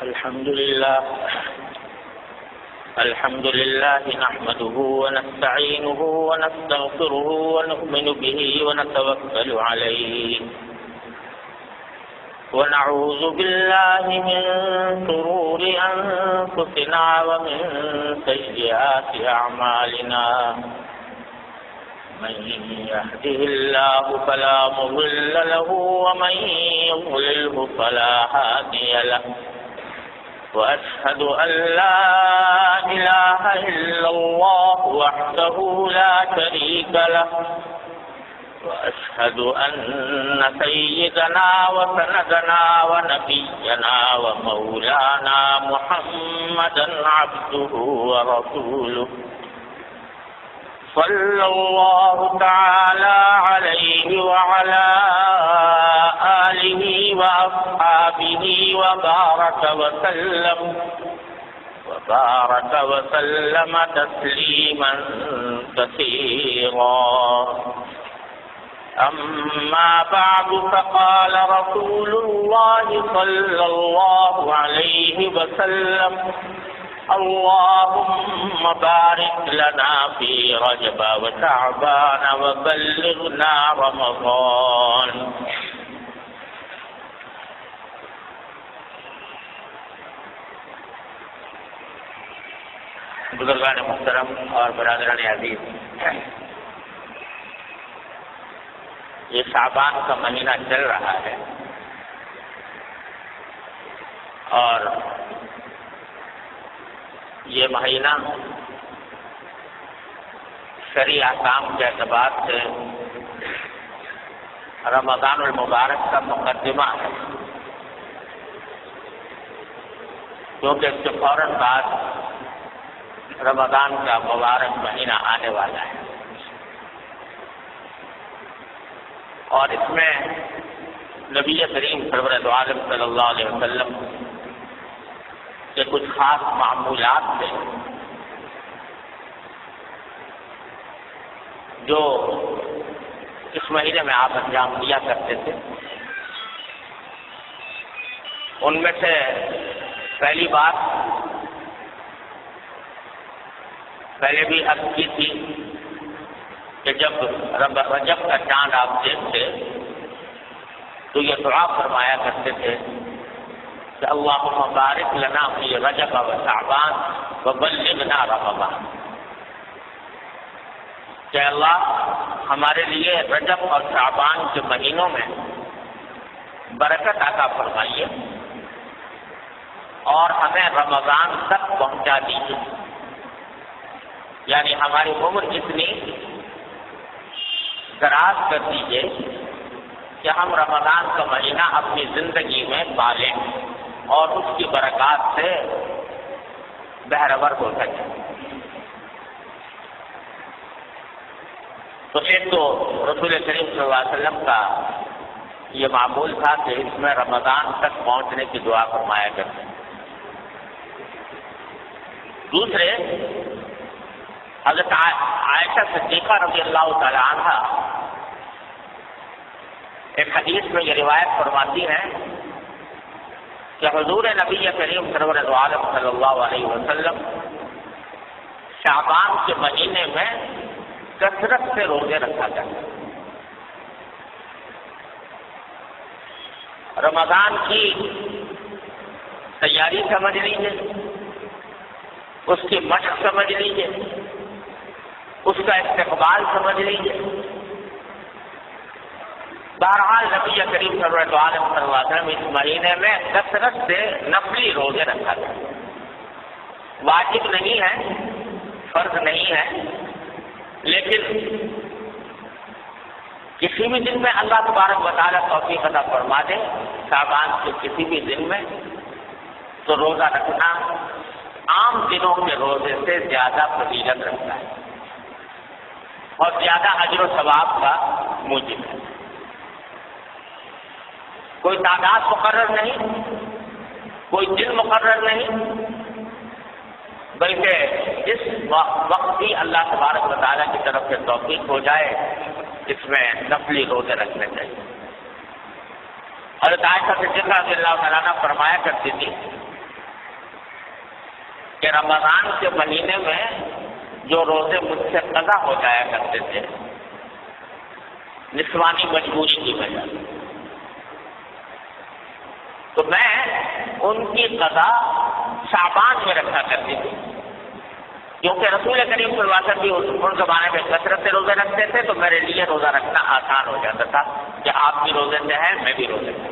الحمد لله نحمده ونستعينه ونستغفره ونؤمن به ونتوكل عليه ونعوذ بالله من شرور أنفسنا ومن سيئات أعمالنا من يهده الله فلا مضل له ومن يضلله فلا هادي له وأشهد أن لا إله إلا الله وحده لا شريك له وأشهد أن سيدنا وسندنا ونبينا ومولانا محمدا عبده ورسوله صلى الله تعالى عليه وعلى آله وأصحابه وبارك وسلم تسليما كثيرا أما بعد فقال رسول الله صلى الله عليه وسلم اللهم بارك لنا في رجب وشعبان وبلغنا رمضان. بزرگان محترم اور برادران عزیز، یہ شعبان کا مہینہ چل رہا ہے اور یہ مہینہ شرعی احکام کے اعتبار سے رمضان المبارک کا مقدمہ ہے، کیونکہ اس کے فوراً بعد رمضان کا مبارک مہینہ آنے والا ہے اور اس میں نبی کریم سرور دو عالم صلی اللہ علیہ وسلم کے کچھ خاص معمولات تھے جو اس مہینے میں آپ انجام دیا کرتے تھے۔ ان میں سے پہلی بات پہلے بھی عرض کی تھی کہ جب رجب کا چاند آپ دیکھتے تو یہ دعا فرمایا کرتے تھے کہ اللہم بارک لنا فی رجب و شعبان وبلغنا رمضان، کہ اللہ ہمارے لیے رجب اور شعبان کے مہینوں میں برکت عطا فرمائیے اور ہمیں رمضان تک پہنچا دیجیے، یعنی ہماری عمر اتنی دراز کر دیجیے کہ ہم رمضان کا مہینہ اپنی زندگی میں پالیں اور اس کی برکات سے بہرور ہو سکے۔ تو ایک تو رسول کریم صلی اللہ علیہ وسلم کا یہ معمول تھا کہ اس میں رمضان تک پہنچنے کی دعا فرمایا کرتے۔ دوسرے، حضرت عائشہ صدیقہ رضی اللہ تعالی عنہ ایک حدیث میں یہ روایت فرماتی ہیں کہ حضور نبی کریم سرور دو عالم صلی اللہ علیہ وسلم شعبان کے مہینے میں کثرت سے روزے رکھا کرتے۔ رمضان کی تیاری سمجھ لیجیے، اس کی مشق سمجھ لیجیے، اس کا استقبال سمجھ لیجیے۔ بہرحال نبی کریم صلی اللہ علیہ وسلم اس مہینے میں کثرت سے نفلی روزے رکھا تھا۔ واجب نہیں ہے، فرض نہیں ہے، لیکن کسی بھی دن میں اللہ تبارک و تعالیٰ توفیق عطا فرما دے، شعبان کے کسی بھی دن میں تو روزہ رکھنا عام دنوں کے روزے سے زیادہ فضیلت رکھتا ہے اور زیادہ اجر و ثواب کا موجب ہے۔ کوئی تعداد مقرر نہیں، کوئی دن مقرر نہیں، بلکہ جس وقت بھی اللہ تبارک و تعالیٰ کی طرف سے توفیق ہو جائے اس میں نفلی روزے رکھنے چاہیے۔ حضرت عائشہ صدیقہ رضی اللہ تعالیٰ عنہ فرمایا کرتی تھی کہ رمضان کے مہینے میں جو روزے مجھ سے قضا ہو جایا کرتے تھے نسوانی مجبوری کی وجہ سے، تو میں ان کی قضا شعبان میں رکھا کرتی تھی، کیونکہ رسول کریم صلی اللہ علیہ وسلم بھی ان زمانے میں کثرت سے روزے رکھتے تھے، تو میرے لیے روزہ رکھنا آسان ہو جاتا تھا کہ آپ بھی روزے سے ہیں میں بھی روزے سے،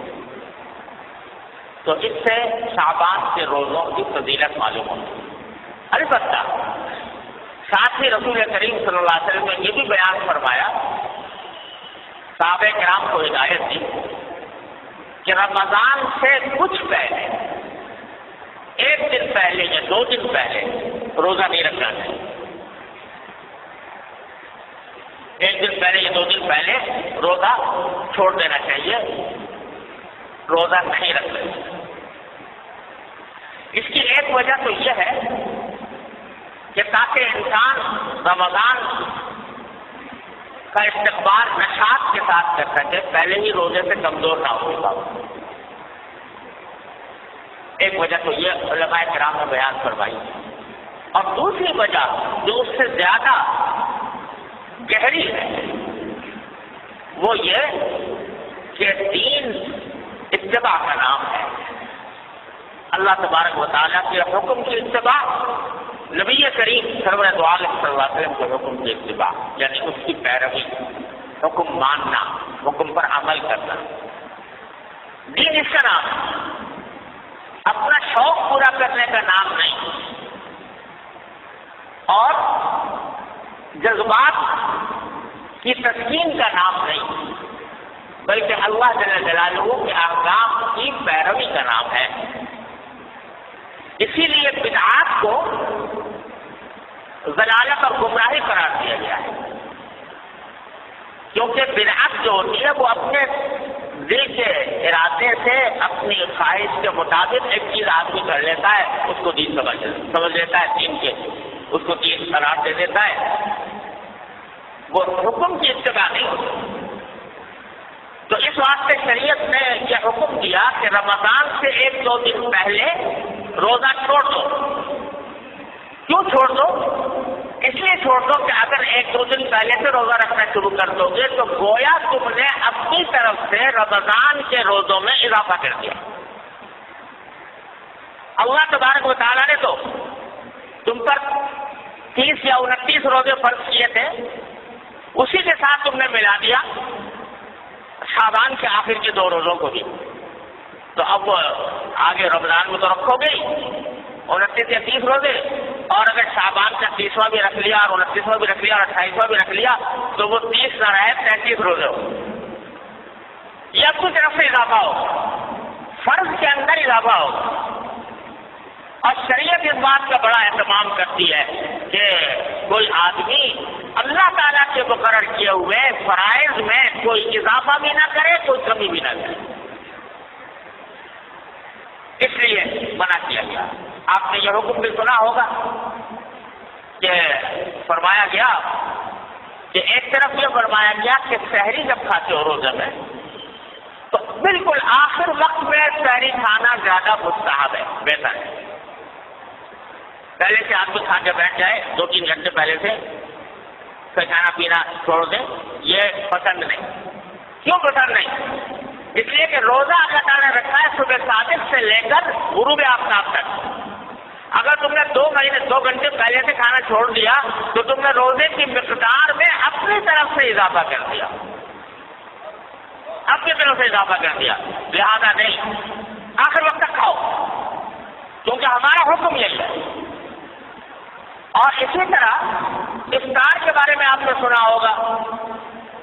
تو اس سے شعبان کے روزوں کی فضیلت معلوم ہوتی۔ البتہ ساتھ ہی رسول کریم صلی اللہ علیہ وسلم نے یہ بھی بیان فرمایا، صحابہ کرام کو ہدایت دی کہ رمضان سے کچھ پہلے، ایک دن پہلے یا 2 دن پہلے روزہ نہیں رکھنا چاہیے، ایک دن پہلے یا 2 دن پہلے روزہ چھوڑ دینا چاہیے، روزہ نہیں رکھنا چاہیے۔ اس کی ایک وجہ تو یہ ہے کہ تاکہ انسان رمضان کا استقبال نشاط کے ساتھ کر سکے، پہلے ہی روزے سے کمزور نہ ہو پاؤ۔ ایک وجہ تو یہ علماء کرام نے بیان فرمائی، اور دوسری وجہ جو اس سے زیادہ گہری ہے وہ یہ کہ دین اتباع کا نام ہے، اللہ تبارک و تعالیٰ کے حکم کی اتباع، نبی کریم سرور دو عالم صلی اللہ علیہ وسلم کے حکم کی اتباع، یعنی اس کی پیروی، حکم ماننا، حکم پر عمل کرنا، دین اس کا نام ہے، اپنا شوق پورا کرنے کا نام نہیں، اور جذبات کی تسکین کا نام نہیں، بلکہ اللہ جل جلالہ کے احکام کی پیروی کا نام ہے۔ اسی لیے بدعات کو ضلالت اور گمراہی قرار دیا گیا ہے، کیونکہ بدعت جو ہوتی ہے وہ اپنے دل کے ارادے سے اپنی خواہش کے مطابق ایک چیز آدمی کر لیتا ہے، اس کو دین سمجھ لیتا ہے، دین کے اس کو دین قرار دے دیتا ہے، وہ حکم کی اتباع نہیں ہوتی۔ تو اس واسطے شریعت نے یہ حکم دیا کہ رمضان سے 1-2 دن پہلے روزہ چھوڑ دو۔ کیوں چھوڑ دو؟ اس لیے چھوڑ دو کہ اگر 1-2 دن پہلے سے روزہ رکھنا شروع کر دو گے تو گویا تم نے اپنی طرف سے رمضان کے روزوں میں اضافہ کر دیا۔ اللہ تبارک و تعالیٰ نے تو تم پر 30 یا 29 روزے فرض کیے تھے، اسی کے ساتھ تم نے ملا دیا شعبان کے آخر کے 2 روزوں کو بھی، تو اب آگے رمضان میں تو رکھو گے 29 یا 30 روزے، اور اگر شعبان کا 30واں بھی رکھ لیا اور 29واں بھی رکھ لیا اور 28واں بھی رکھ لیا تو وہ 30 نہ رہے 33 روزے ہو، یہ اپنی طرف سے اضافہ ہو، فرض کے اندر اضافہ ہو۔ اور شریعت اس بات کا بڑا اہتمام کرتی ہے کہ کوئی آدمی اللہ تعالیٰ کے مقرر کیے ہوئے فرائض میں کوئی اضافہ بھی نہ کرے، کوئی کمی بھی نہ کرے، اس لیے منع کیا گیا۔ آپ نے یہ حکم بھی سنا ہوگا کہ فرمایا گیا کہ ایک طرف یہ فرمایا گیا کہ سحری جب کھاتے ہو روزہ میں تو بالکل آخر وقت میں سحری کھانا زیادہ مستحب ہے، بہتر ہے۔ پہلے سے آدمی کھا کے بیٹھ جائے 2-3 گھنٹے پہلے سے پھر کھانا پینا چھوڑ دیں، یہ پسند نہیں۔ کیوں پسند نہیں؟ اس لیے کہ روزہ اللہ تعالیٰ نے رکھا ہے صبح صادق سے لے کر غروب آفتاب تک۔ اگر تم نے 2 گھنٹے پہلے سے کھانا چھوڑ دیا تو تم نے روزے کی مقدار میں اپنی طرف سے اضافہ کر دیا، اپنی طرف سے اضافہ کر دیا، لہذا نہیں، آخر وقت تک کھاؤ، کیونکہ ہمارا حکم یہی ہے۔ اور اسی طرح افطار کے بارے میں آپ نے سنا ہوگا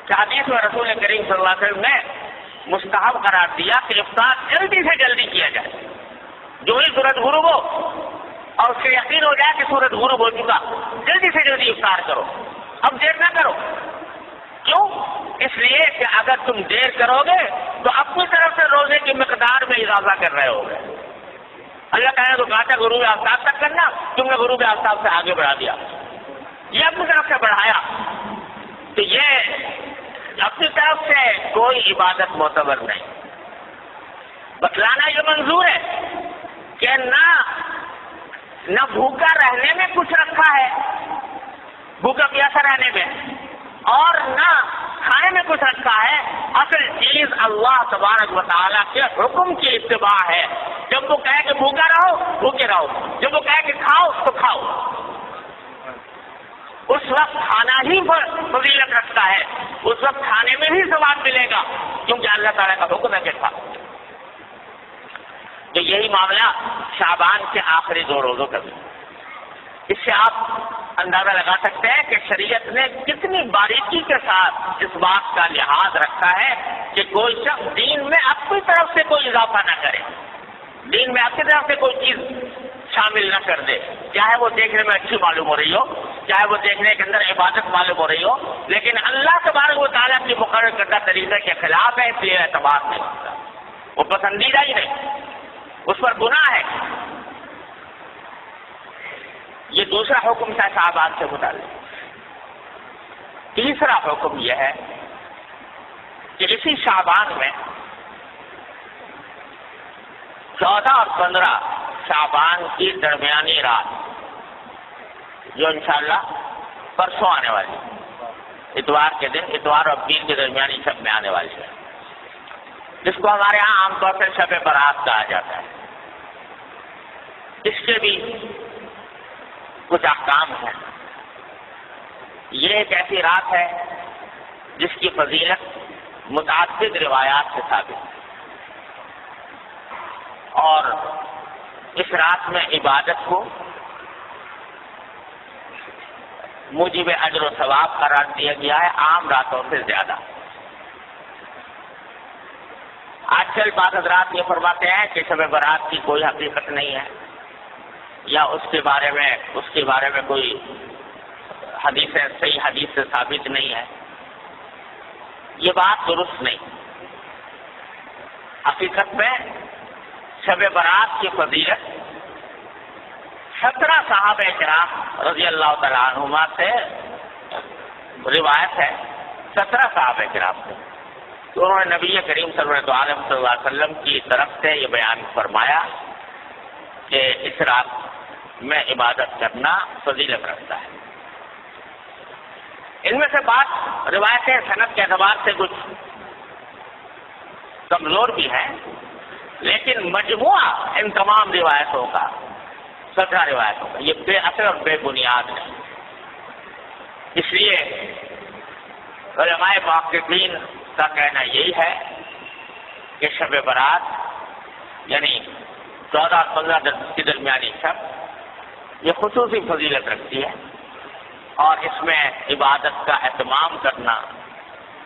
کہ حدیث میں رسول کریم صلی اللہ علیہ وسلم نے مستحب قرار دیا کہ افطار جلدی سے جلدی کیا جائے، جو ہی سورج غروب ہو اور اس سے یقین ہو جائے کہ سورج غروب ہو چکا، جلدی سے جلدی افطار کرو، اب دیر نہ کرو۔ کیوں؟ اس لیے کہ اگر تم دیر کرو گے تو اپنی طرف سے روزے کی مقدار میں اضافہ کر رہے ہوگے۔ اللہ تعالیٰ نے تو کہا تھا غروب آفتاب تک کرنا، تم نے غروب آفتاب سے آگے بڑھا دیا، یہ اپنی طرف سے بڑھایا، تو یہ اپنی طرف سے کوئی عبادت معتبر نہیں۔ بتلانا یہ منظور ہے کہ نہ نہ بھوکا رہنے میں کچھ رکھا ہے، بھوکا پیاسا رہنے میں، اور نہ کھانے میں کچھ رکھا ہے۔ اصل چیز اللہ تبارک و تعالیٰ کے حکم کی اتباع ہے۔ جب وہ کہے کہ بھوکا رہو بھوکے رہو، جب وہ کہے کہ کھاؤ تو کھاؤ، اس وقت کھانا ہی فضیلت رکھتا ہے، اس وقت کھانے میں ہی ثواب ملے گا، کیونکہ اللہ تعالیٰ کا حکم ہے کہ کھاؤ۔ تو یہی معاملہ شعبان کے آخری 2 روزوں کا بھی۔ اس سے آپ اندازہ لگا سکتے ہیں کہ شریعت نے کتنی باریکی کے ساتھ اس بات کا لحاظ رکھا ہے کہ کوئی شخص دین میں اپنی طرف سے کوئی اضافہ نہ کرے، دین میں اپنی طرف سے کوئی چیز شامل نہ کر دے، چاہے وہ دیکھنے میں اچھی معلوم ہو رہی ہو، چاہے وہ دیکھنے کے اندر عبادت معلوم ہو رہی ہو، لیکن اللہ تبارک و تعالیٰ کی مقرر کردہ طریقے کے خلاف ہے، اس لیے اعتبار نہیں ہوتا، وہ پسندیدہ ہی نہیں، اس پر گناہ ہے۔ یہ دوسرا حکم تھا شعبان سے متعلق۔ تیسرا حکم یہ ہے کہ اسی شعبان میں 14 اور 15 شعبان کی درمیانی رات، جو انشاءاللہ پرسوں آنے والی، اتوار کے دن، اتوار اور پیر کے درمیانی شب میں آنے والی ہے، جس کو ہمارے ہاں عام طور سے شب برات کہا جاتا ہے۔ اس کے بھی کچھ احکام ہیں۔ یہ ایک ایسی رات ہے جس کی فضیلت متعدد روایات سے ثابت ہے، اور اس رات میں عبادت کو موجب اجر و ثواب قرار دیا گیا ہے عام راتوں سے زیادہ۔ آج کل بعض حضرات یہ فرماتے ہیں کہ شب برات کی کوئی حقیقت نہیں ہے، یا اس کے بارے میں کوئی صحیح حدیث سے ثابت نہیں ہے۔ یہ بات درست نہیں۔ حقیقت میں شب برات کی فضیلت 17 صحابہ کرام رضی اللہ تعالیٰ عنہما سے روایت ہے، 17 صحابہ کرام سے، تو انہوں نے نبی کریم صلی اللہ علیہ وسلم کی طرف سے یہ بیان فرمایا کہ اس رات میں عبادت کرنا فضیلت رکھتا ہے۔ ان میں سے بات روایتیں سند کے اعتبار سے کچھ کمزور بھی ہیں، لیکن مجموعہ ان تمام روایتوں کا 17 روایتوں کا یہ بے اثر اور بے بنیاد ہے۔ اس لیے علماء محققین کا کہنا یہی ہے کہ شب برات یعنی 14 اور 15 کی درمیانی شب یہ خصوصی فضیلت رکھتی ہے، اور اس میں عبادت کا اہتمام کرنا،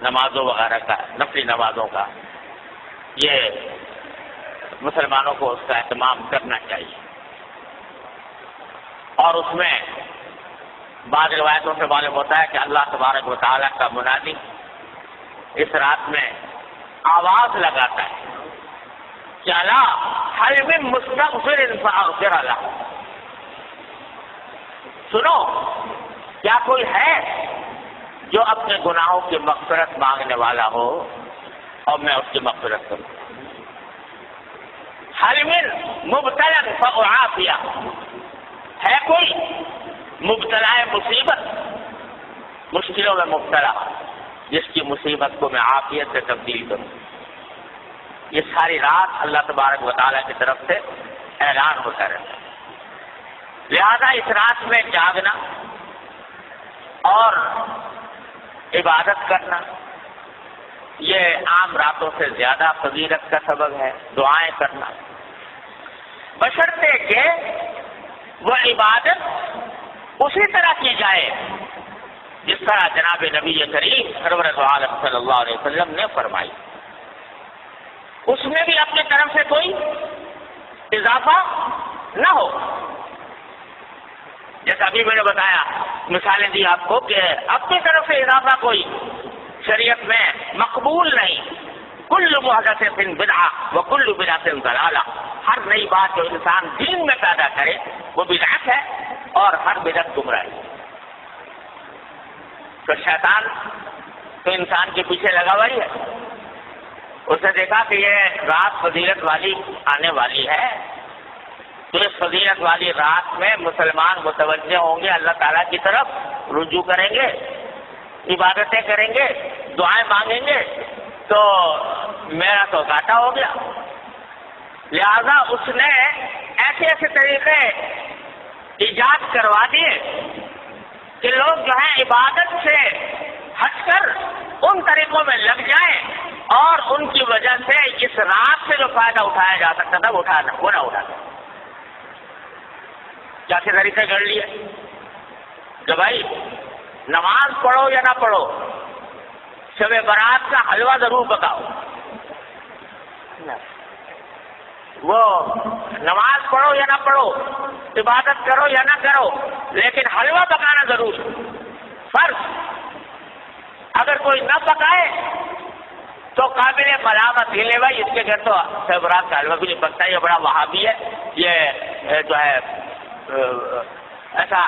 نمازوں وغیرہ کا، نفلی نمازوں کا، یہ مسلمانوں کو اس کا اہتمام کرنا چاہیے۔ اور اس میں بعض روایتوں سے معلوم ہوتا ہے کہ اللہ تبارک و تعالیٰ کا منادی اس رات میں آواز لگاتا ہے کہ الا هل من مستغفر فاغفر له، سنو کیا کوئی ہے جو اپنے گناہوں کی مغفرت مانگنے والا ہو اور میں اس کی مغفرت کروں۔ هل من مبتلا فاعافیہ، ہے کوئی مبتلا مصیبت، مشکلوں میں مبتلا، جس کی مصیبت کو میں عافیت سے تبدیل کروں۔ یہ ساری رات اللہ تبارک و تعالیٰ کی طرف سے اعلان ہوتا رہتا ہے۔ لہذا اس رات میں جاگنا اور عبادت کرنا یہ عام راتوں سے زیادہ فضیلت کا سبب ہے۔ دعائیں کرنا بشرطے کہ وہ عبادت اسی طرح کی جائے جس طرح جناب نبی کریم سرور دو عالم صلی اللہ علیہ وسلم نے فرمائی، اس میں بھی اپنی طرف سے کوئی اضافہ نہ ہو۔ جیسا ابھی میں نے بتایا، مثالیں دی آپ کو کہ اپنی طرف سے اضافہ کوئی شریعت میں مقبول نہیں۔ کل محدث بدعہ وکل بدعۃ ضلالہ، ہر نئی بات جو انسان دین میں پیدا کرے وہ بدعت ہے، اور ہر بدعت گمراہی۔ تو شیطان تو انسان کے پیچھے لگا ہوا ہی ہے۔ اس نے دیکھا کہ یہ رات فضیلت والی آنے والی ہے، تو اس فضیلت والی رات میں مسلمان متوجہ ہوں گے، اللہ تعالیٰ کی طرف رجوع کریں گے، عبادتیں کریں گے، دعائیں مانگیں گے، تو میرا تو گھاٹا ہو گیا۔ لہذا اس نے ایسے ایسے طریقے ایجاد کروا دیے کہ لوگ جو ہے عبادت سے ہٹ کر ان طریقوں میں لگ جائیں اور ان کی وجہ سے اس رات سے جو فائدہ اٹھایا جا سکتا تھا وہ نہ اٹھا۔ کیسے طریقے کر لیے کہ بھائی نماز پڑھو یا نہ پڑھو، شب برات کا حلوہ ضرور پکاؤ۔ وہ نماز پڑھو یا نہ پڑھو، عبادت کرو یا نہ کرو، لیکن حلوہ پکانا ضرور فرض۔ اگر کوئی نہ پکائے تو قابل ملامت ہی لے بھائی اس کے گھر تو شب برات کا حلوہ بھی نہیں پکتا، یہ بڑا وہابی ہے، یہ جو ہے ایسا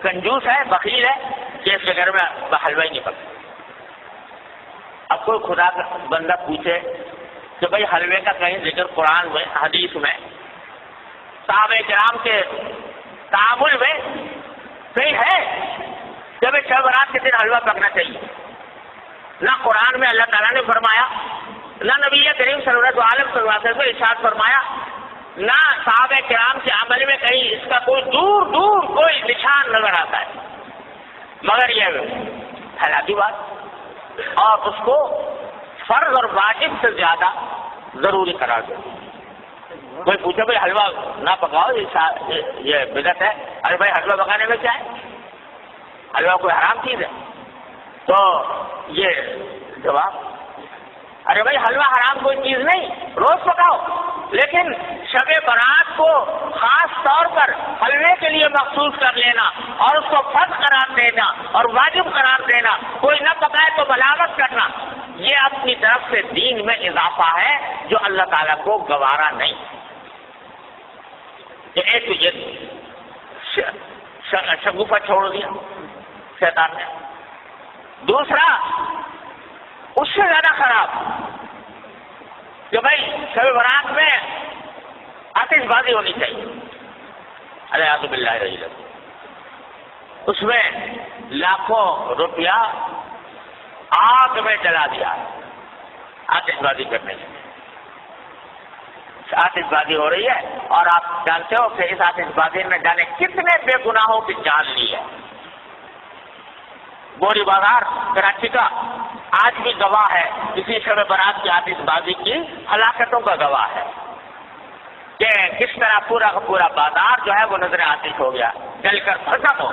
کنجوس ہے، بخیل ہے کہ اس کے گھر میں حلوہ ہی نہیں پکتا۔ اب کوئی خدا کا بندہ پوچھے کہ بھائی حلوے کا کہیں ذکر قرآن میں، حدیث میں، صحابہ کرام کے تعامل میں کہیں ہے کہ بھائی شب برات کے دن حلوہ پکنا چاہیے؟ نہ قرآن میں اللہ تعالیٰ نے فرمایا، نہ نبی کریم صلی اللہ علیہ وسلم نے ارشاد فرمایا، نہ صحابہ کرام کے عمل میں کہیں اس کا کوئی دور دور کوئی نشان نظر آتا ہے، مگر یہ پھیلاتی بات اور اس کو فرض اور واجب سے زیادہ ضروری قرار دے۔ کوئی پوچھے بھائی حلوہ نہ پکاؤ یہ بدعت ہے، ارے بھائی حلوہ پکانے میں کیا ہے؟ حلوہ کوئی حرام چیز ہے؟ تو یہ جواب، ارے بھائی حلوہ حرام کوئی چیز نہیں، روز پکاؤ، لیکن شب برات کو خاص طور پر حلوے کے لیے مخصوص کر لینا اور اس کو فرض قرار دینا اور واجب قرار دینا، کوئی نہ پکائے تو ملامت کرنا، یہ اپنی طرف سے دین میں اضافہ ہے جو اللہ تعالیٰ کو گوارا نہیں۔ ایک تو یہ شگوفہ چھوڑ دیا شیطان نے، دوسرا اس سے زیادہ خراب کہ بھائی شب برات میں آتش بازی ہونی چاہیے، اعوذ باللہ العظیم، اس میں لاکھوں روپیہ آگ میں جلا دیا آتش بازی کرنے سے۔ آتش بازی ہو رہی ہے اور آپ جانتے ہو کہ اس آتش بازی میں جانے کتنے بے گناہوں کی جان لی ہے۔ گوری بازار کراچی کا آج بھی گواہ ہے اسی شب برات کی آتش بازی کی ہلاکتوں کا گواہ ہے کہ کس طرح پورا کا پورا بازار جو ہے وہ نظر آتش ہو گیا، جل کر ختم ہو۔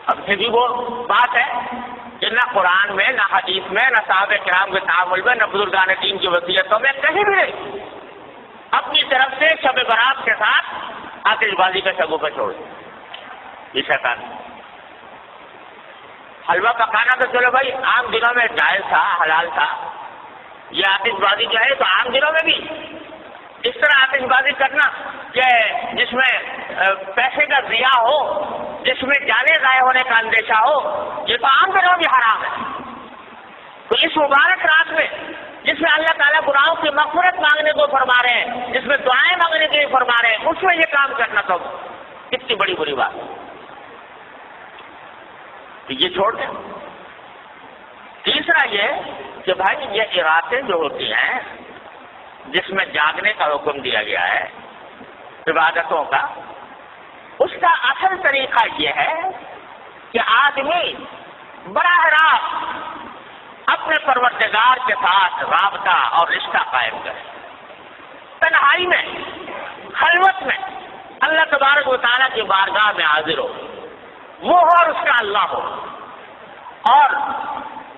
اب سے بھی وہ بات ہے کہ نہ قرآن میں، نہ حدیث میں، نہ صحابہ کرام کے تعامل میں، نہ بزرگان دین کی وصیتوں میں کہیں بھی نہیں، اپنی طرف سے شب برات کے ساتھ آتش بازی کا شگوفہ چھوڑ دیا یہ شیطان۔ حلوہ پکانا تو چلو بھائی عام دنوں میں جائز تھا، حلال تھا، یہ آتش بازی جو ہے تو عام دنوں میں بھی اس طرح آتش بازی کرنا کہ جس میں پیسے کا ضیاع ہو، جس میں جانے ضائع ہونے کا اندیشہ ہو، یہ تو عام دنوں بھی حرام ہے۔ تو اس مبارک رات میں جس میں اللہ تعالیٰ گناہوں کی مغفرت مانگنے کو فرما رہے ہیں، جس میں دعائیں مانگنے کے لیے فرما رہے ہیں، اس میں یہ کام کرنا تو کتنی بڑی بری بات ہے کہ یہ چھوڑ دیں۔ تیسرا یہ کہ بھائی یہ ارادے جو ہوتی ہیں جس میں جاگنے کا حکم دیا گیا ہے عبادتوں کا، اس کا اصل طریقہ یہ ہے کہ آدمی براہ راست اپنے پروردگار کے ساتھ رابطہ اور رشتہ قائم کرے، تنہائی میں، خلوت میں اللہ تبارک و تعالیٰ کی بارگاہ میں حاضر ہو، وہ ہو اور اس کا اللہ ہو، اور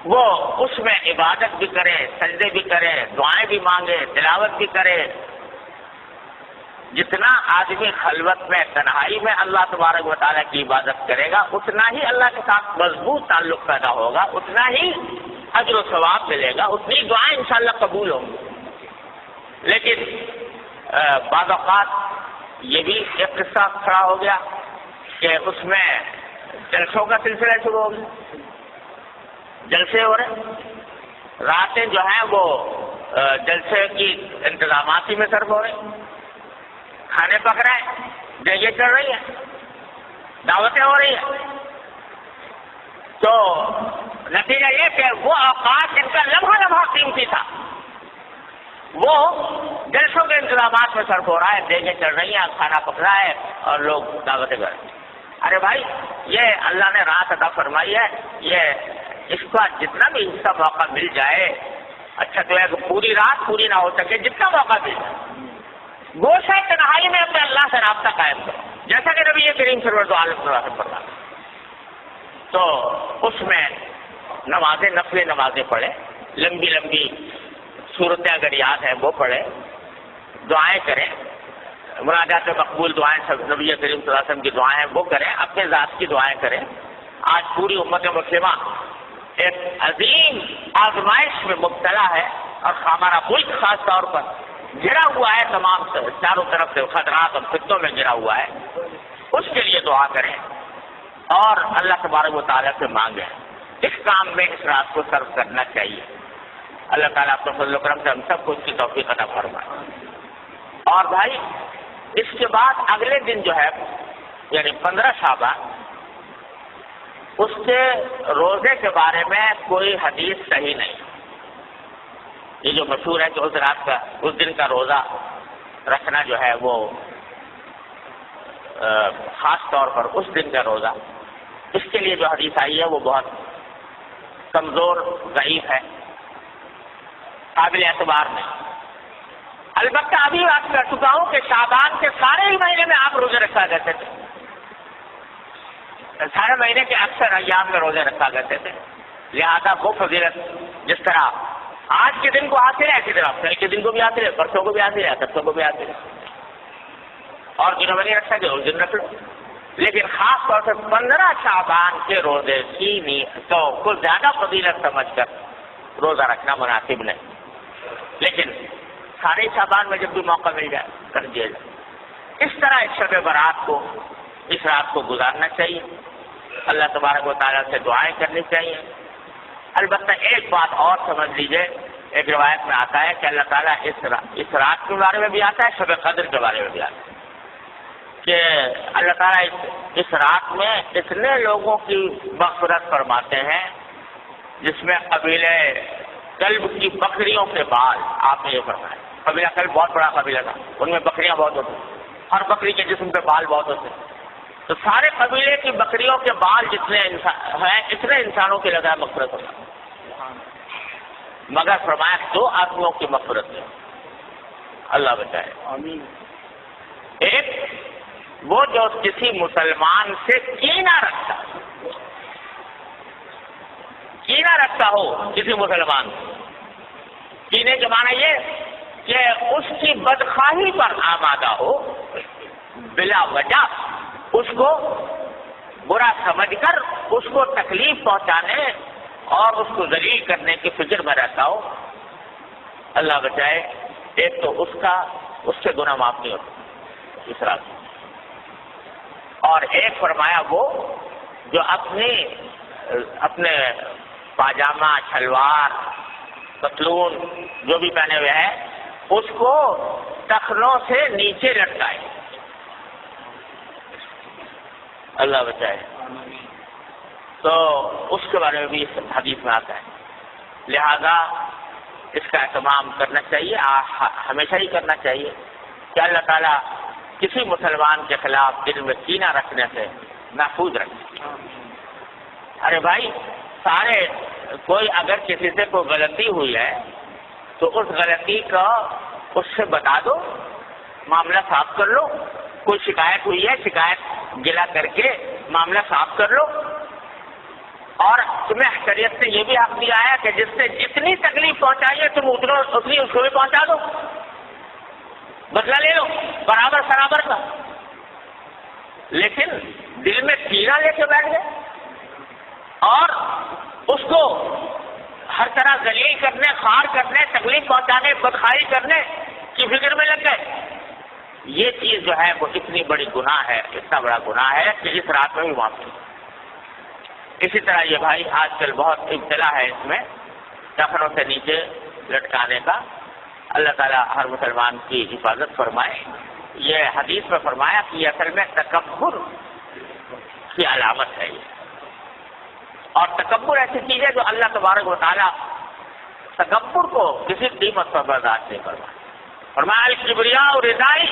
وہ اس میں عبادت بھی کرے، سجدے بھی کرے، دعائیں بھی مانگے، تلاوت بھی کرے۔ جتنا آدمی خلوت میں، تنہائی میں اللہ تبارک و تعالیٰ کی عبادت کرے گا، اتنا ہی اللہ کے ساتھ مضبوط تعلق پیدا ہوگا، اتنا ہی اجر و ثواب ملے گا، اتنی دعائیں انشاءاللہ قبول ہوں گی۔ لیکن بعض اوقات یہ بھی ایک قصہ کھڑا ہو گیا کہ اس میں جلسوں کا سلسلہ شروع ہو گیا، جلسے ہو رہے، راتیں جو ہیں وہ جلسے کی انتظامات ہی میں صرف ہو رہے، کھانے پک رہے ہیں، دیگیں چڑھ رہی ہیں، دعوتیں ہو رہی ہیں. تو نتیجہ یہ کہ وہ اوقات جن کا لمحہ لمحہ قیمتی تھا وہ جلسوں کے انتظامات میں صرف ہو رہا ہے، دیگیں چڑھ رہی ہیں، کھانا پک رہا ہے اور لوگ دعوتیں کر رہے ہیں. ارے بھائی یہ اللہ نے رات عطا فرمائی ہے، یہ اس کا جتنا بھی حصہ موقع مل جائے، اچھا تو ہے کہ پوری رات پوری نہ ہو سکے، جتنا موقع مل جائے گوشہ تنہائی میں اپنے اللہ سے رابطہ قائم کرو، جیسا کہ نبی کریم صلی اللہ علیہ وسلم فرمایا. تو اس میں نمازیں، نفلی نمازیں پڑھے، لمبی لمبی صورتیں اگر یاد ہیں وہ پڑھے، دعائیں کریں، مناجات مقبول دعائیں، نبی کریم صلی اللہ علیہ وسلم کی دعائیں ہیں وہ کریں، اپنے ذات کی دعائیں کریں. آج پوری امت مسلمہ ایک عظیم آزمائش میں مبتلا ہے اور ہمارا ملک خاص طور پر گھرا ہوا ہے، تمام چاروں طرف سے خطرات اور فتنوں میں گھرا ہوا ہے. اس کے لیے دعا کریں اور اللہ تبارک و تعالیٰ سے مانگیں. اس کام میں اس رات کو صرف کرنا چاہیے. اللہ تعالیٰ اپنے فضل و کرم سے ہم سب کو اس کی توفیق عطا فرمائے. اور بھائی اس کے بعد اگلے دن جو ہے یعنی 15 شعبان، اس کے روزے کے بارے میں کوئی حدیث صحیح نہیں. یہ جو مشہور ہے کہ اس رات کا، اس دن کا روزہ رکھنا جو ہے وہ خاص طور پر اس دن کا روزہ، اس کے لیے جو حدیث آئی ہے وہ بہت کمزور، ضعیف ہے، قابل اعتبار نہیں. البتہ ابھی بات کر چکا ہوں کہ شعبان کے سارے ہی مہینے میں آپ روزے رکھا کرتے تھے، سارے مہینے کے اکثر ایام میں روزے رکھا کرتے تھے. لہذا وہ فضیلت جس طرح آج کے دن کو حاصل ہے، اسی طرح کل کے دن کو بھی حاصل ہے، پرسوں کو بھی حاصل ہے، پرسوں کو بھی حاصل ہے. اور جنہوں میں نہیں رکھ سکے اس دن رکھ لو. لیکن خاص طور سے 15 شعبان کے روزے کی تو کچھ زیادہ فضیلت سمجھ کر روزہ رکھنا مناسب نہیں. لیکن سارے شعبان میں جب بھی موقع مل جائے کر دیا جائے. اس طرح اس شب برات کو، اس رات کو گزارنا چاہیے. اللہ تبارک و تعالیٰ سے دعائیں کرنی چاہیے. البتہ ایک بات اور سمجھ لیجیے، ایک روایت میں آتا ہے کہ اللہ تعالیٰ اس رات کے بارے میں بھی آتا ہے، شب قدر کے بارے میں بھی آتا ہے کہ اللہ تعالیٰ اس رات میں اتنے لوگوں کی مغفرت فرماتے ہیں جس میں قبیلہ کلب کی بکریوں کے بال، آپ نے یہ فرمایا. قبیلہ کلب بہت بڑا قبیلہ تھا، ان میں بکریاں بہت ہوتی، ہر بکری کے جسم پہ بال بہت ہوتے. تو سارے قبیلے کی بکریوں کے بال جتنے ہیں اتنے انسانوں کی لگا مغفرت ہوگا، مگر فرمایا 2 آدمیوں کی مغفرت ہے. اللہ بچائے. آمین. ایک وہ جو کسی مسلمان سے کینہ رکھتا ہو کسی مسلمان سے. کینے کے معنی یہ کہ اس کی بدخواہی پر آمادہ ہو، بلا وجہ اس کو برا سمجھ کر اس کو تکلیف پہنچانے اور اس کو ذلیل کرنے کی فکر میں رہتا ہو. اللہ بچائے. ایک تو اس سے گناہ معاف نہیں ہوتا اس رات. اور ایک فرمایا وہ جو اپنے پاجامہ، شلوار، پتلون جو بھی پہنے ہوئے ہیں اس کو ٹخنوں سے نیچے لٹکائے. اللہ بچائے. تو اس کے بارے میں بھی اس حدیث میں آتا ہے. لہذا اس کا اہتمام کرنا چاہیے، ہمیشہ ہی کرنا چاہیے کہ اللہ تعالیٰ کسی مسلمان کے خلاف دل میں کینہ رکھنے سے محفوظ رکھے. ارے بھائی کوئی اگر کسی سے کوئی غلطی ہوئی ہے تو اس غلطی کا اس سے بتا دو، معاملہ صاف کر لو. کوئی شکایت ہوئی ہے، شکایت گلا کر کے معاملہ صاف کر لو. اور تمہیں شریعت سے یہ بھی حق دیا ہے کہ جس سے جتنی تکلیف پہنچائی ہے تم اتنی اس کو بھی پہنچا دو، بدلہ لے لو برابر کا. لیکن دل میں کینہ لے کے بیٹھ گئے اور اس کو ہر طرح ذلیل کرنے، خار کرنے، تکلیف پہنچانے، بدخواہی کرنے کی فکر میں لگ گئے. یہ چیز جو ہے وہ اتنی بڑی گناہ ہے، اتنا بڑا گناہ ہے کہ اس رات میں بھی معافی. اسی طرح یہ بھائی آج کل بہت ابتلا ہے اس میں ٹخنوں سے نیچے لٹکانے کا. اللہ تعالیٰ ہر مسلمان کی حفاظت فرمائے. یہ حدیث میں فرمایا کہ یہ اصل میں تکبر کی علامت ہے یہ. اور تکبر ایسی چیز ہے جو اللہ تبارک و تعالیٰ تکبر کو کسی قیمت پر برداشت نہیں فرمائے. فرمایا الکبریاء ردائی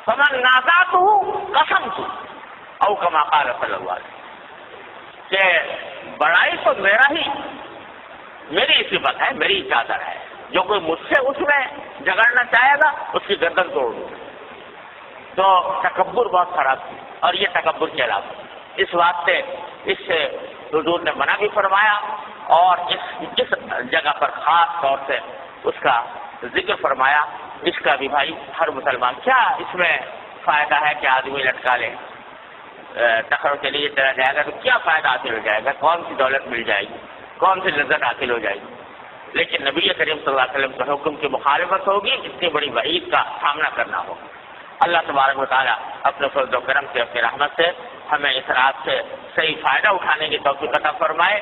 فمن نازعتہ قسمت او کما قال صلی اللہ علیہ وسلم کہ بڑائی تو میری صفت ہے، میری چادر ہے. جو کوئی مجھ سے اس میں جگڑنا چاہے گا اس کی گردن توڑ دوں. تو تکبر بہت خراب ہے اور یہ تکبر کے علاوہ اس واسطے اس سے حضور نے منع بھی فرمایا اور جس جگہ پر خاص طور سے اس کا ذکر فرمایا اس کا بھی بھائی ہر مسلمان. کیا اس میں فائدہ ہے کہ آدمی لٹکا لے، تخر کے لیے چلا جائے گا تو کیا فائدہ حاصل ہو جائے گا، کون سی دولت مل جائے گی، کون سی لذت حاصل ہو جائے گی. لیکن نبی کریم صلی اللہ علیہ وسلم کے حکم کی مخالفت ہوگی، اتنی بڑی وعید کا سامنا کرنا ہوگا. اللہ تبارک و تعالیٰ اپنے فضل و کرم سے اپنی رحمت سے ہمیں اس رات سے صحیح فائدہ اٹھانے کی توفیق عطا فرمائے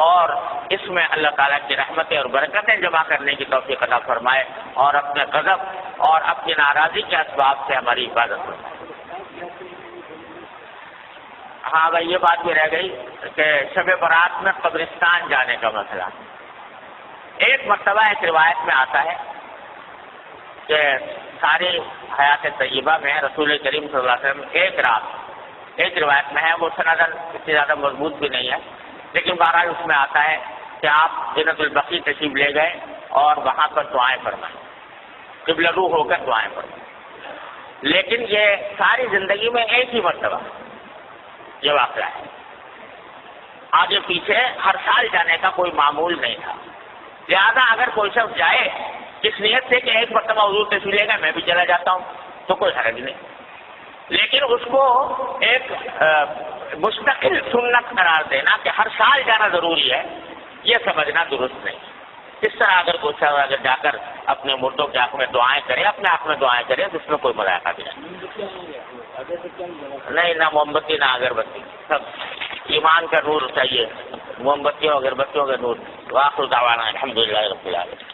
اور اس میں اللہ تعالیٰ کی رحمتیں اور برکتیں جمع کرنے کی توفیق عطا فرمائے اور اپنے غضب اور اپنی ناراضی کے اسباب سے ہماری حفاظت فرمائے. ہاں بھائی یہ بات بھی رہ گئی کہ شب برات میں قبرستان جانے کا مسئلہ. ایک مرتبہ ایک روایت میں آتا ہے کہ ساری حیات طیبہ میں رسول کریم صلی اللہ علیہ وسلم ایک رات، ایک روایت میں ہے وہ سندن اتنی زیادہ مضبوط بھی نہیں ہے لیکن بہرحال اس میں آتا ہے کہ آپ جنت البقیع تشریف لے گئے اور وہاں پر دعائیں فرمائیں، قبلہ رو ہو کر دعائیں فرمائیں. لیکن یہ ساری زندگی میں ایک ہی مرتبہ یہ واقعہ ہے. آگے پیچھے ہر سال جانے کا کوئی معمول نہیں تھا. لہٰذا اگر کوئی شخص جائے اس نیت سے کہ ایک مرتبہ حضور تشریف لے گا میں بھی چلا جاتا ہوں تو کوئی حرج نہیں، لیکن اس کو ایک مستقل سنت قرار دینا کہ ہر سال جانا ضروری ہے یہ سمجھنا درست نہیں. اس طرح اگر کوئی شخص اگر جا کر اپنے مردوں کے حق میں دعائیں کرے، اپنے حق میں دعائیں کرے تو اس میں کوئی مذائقہ بھی نہیں. نہ موم بتی نہ اگربتی، سب ایمان کا نور چاہیے، موم بتیوں اگربتیوں کا نور. واخر دعوانا الحمدللہ رب العالمین.